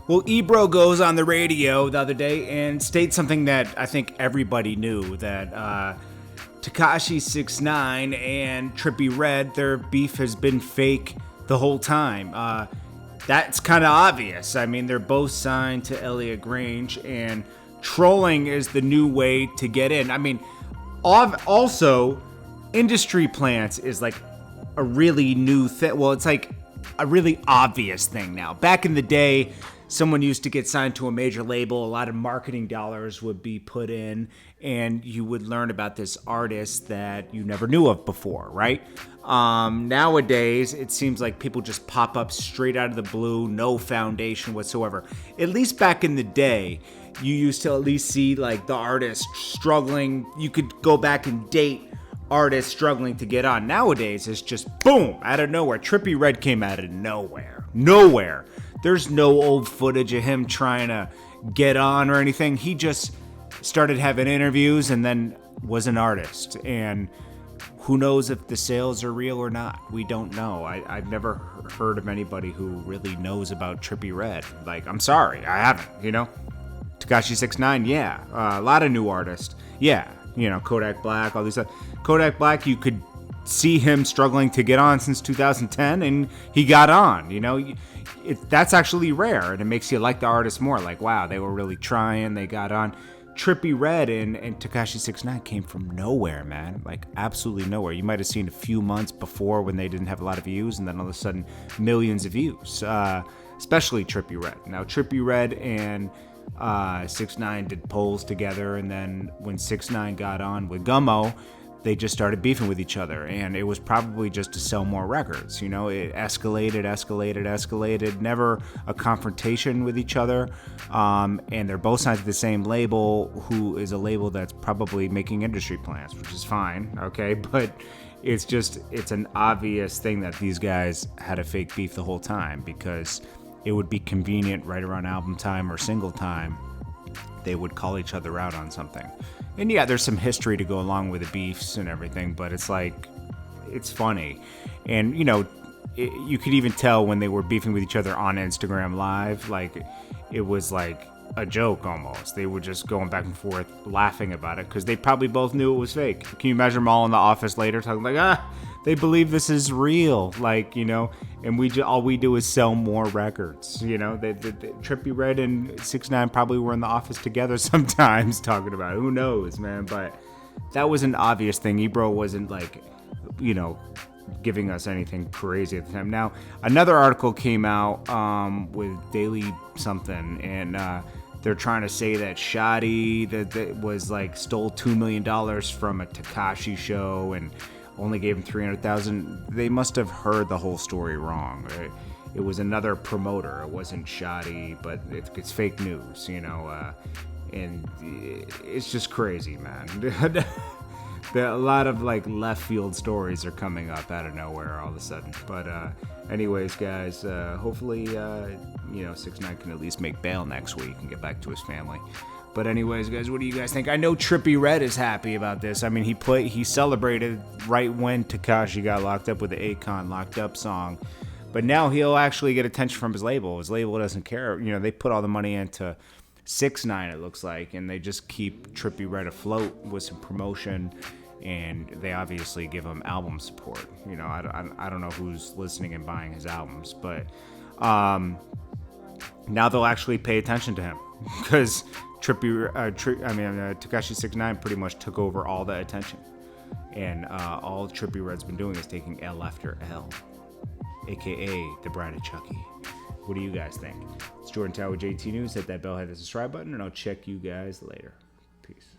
Well, Ebro goes on the radio the other day and states something that I think everybody knew, that Tekashi 6ix9ine and Trippie Redd, their beef has been fake the whole time. That's kind of obvious. I mean, they're both signed to Elliott Grange, and trolling is the new way to get in. I mean, also, industry plants is like a really new thing. Well, it's like a really obvious thing now. Back in the day, someone used to get signed to a major label, a lot of marketing dollars would be put in, and you would learn about this artist that you never knew of before, right? Nowadays, it seems like people just pop up straight out of the blue, no foundation whatsoever. At least back in the day, you used to at least see like the artist struggling. You could go back and date artists struggling to get on. Nowadays, it's just boom, out of nowhere. Trippie Redd came out of nowhere. Nowhere. There's no old footage of him trying to get on or anything. He just started having interviews and then was an artist. And who knows if the sales are real or not? We don't know. I've never heard of anybody who really knows about Trippie Redd. Like, I'm sorry, I haven't, you know? Tekashi 6ix9ine, yeah. A lot of new artists. Yeah, you know, Kodak Black, all these stuff. Kodak Black, you could see him struggling to get on since 2010, and he got on, you know? That's actually rare, and it makes you like the artist more. Like, wow, they were really trying, they got on. Trippie Redd and Tekashi 6ix9ine came from nowhere, man. Like, absolutely nowhere. You might have seen a few months before when they didn't have a lot of views, and then all of a sudden, millions of views. Especially Trippie Redd. Now, Trippie Redd and 6ix9ine did polls together, and then when 6ix9ine got on with Gummo, they just started beefing with each other, and it was probably just to sell more records. You know, it escalated, never a confrontation with each other. And they're both signed to the same label, who is a label that's probably making industry plans, which is fine, okay? But it's an obvious thing that these guys had a fake beef the whole time, because it would be convenient right around album time or single time. They would call each other out on something. And yeah, there's some history to go along with the beefs and everything, but it's like, it's funny. And, you know, you could even tell when they were beefing with each other on Instagram Live, like, it was like a joke almost. They were just going back and forth laughing about it because they probably both knew it was fake. Can you imagine them all in the office later talking like, they believe this is real, like, you know, and all we do is sell more records, you know. The Trippie Redd and 6ix9ine probably were in the office together sometimes talking about it. Who knows, man? But that was an obvious thing. Ebro wasn't like, you know, giving us anything crazy at the time. Now, another article came out with Daily something, and they're trying to say that Shotty that was like stole $2 million from a Tekashi show and only gave him $300,000. They must have heard the whole story wrong. It was another promoter. It wasn't Shotty, but it's fake news, you know. And it's just crazy, man. A lot of like left field stories are coming up out of nowhere all of a sudden. But anyways, guys, hopefully you know, 6ix9ine can at least make bail next week and get back to his family. But anyways, guys, what do you guys think? I know Trippie Redd is happy about this. I mean, he celebrated right when Tekashi got locked up with the Akon Locked Up song. But now he'll actually get attention from his label. His label doesn't care. You know, they put all the money into 6ix9ine, it looks like, and they just keep Trippie Redd afloat with some promotion, and they obviously give him album support. You know, I don't know who's listening and buying his albums, but now they'll actually pay attention to him because Tekashi 6ix9ine pretty much took over all the attention, and all Trippie Redd's been doing is taking L after L, aka the Bride of Chucky. What do you guys think? It's Jordan Tower with JT News. Hit that bell, hit the subscribe button, and I'll check you guys later. Peace.